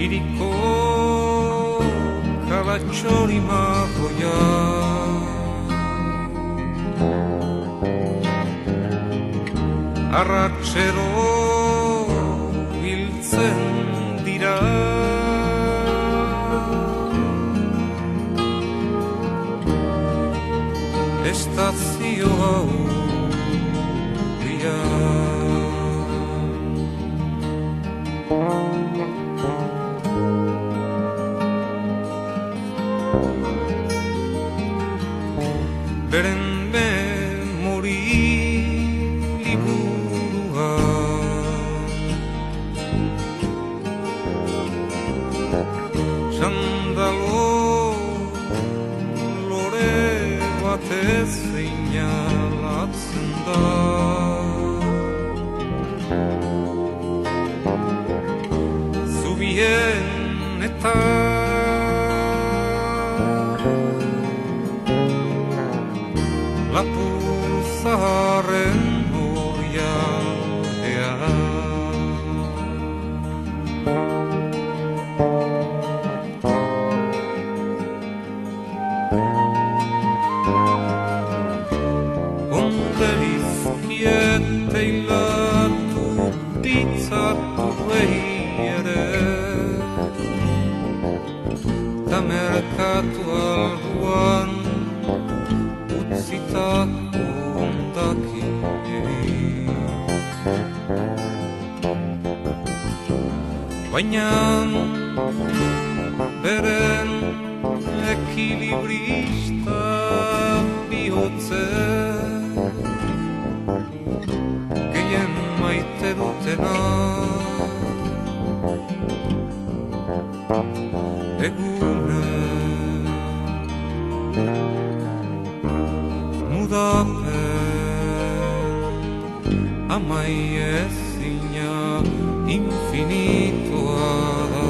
hiriko kabatxori marroia. Arratxero biltzen dira, estazio hau dia. Beren memori liburua sandalo lore batez seinalatzen da. Zubien eta lapur zaharren orialdea. Onderizkiete hilatu ditzatu ere, ta merkatu alduan utzitako ondakinei. Baina beren ekilibrista bihotze gehien maite dutena egune mudapen amaiezina infinitoa da.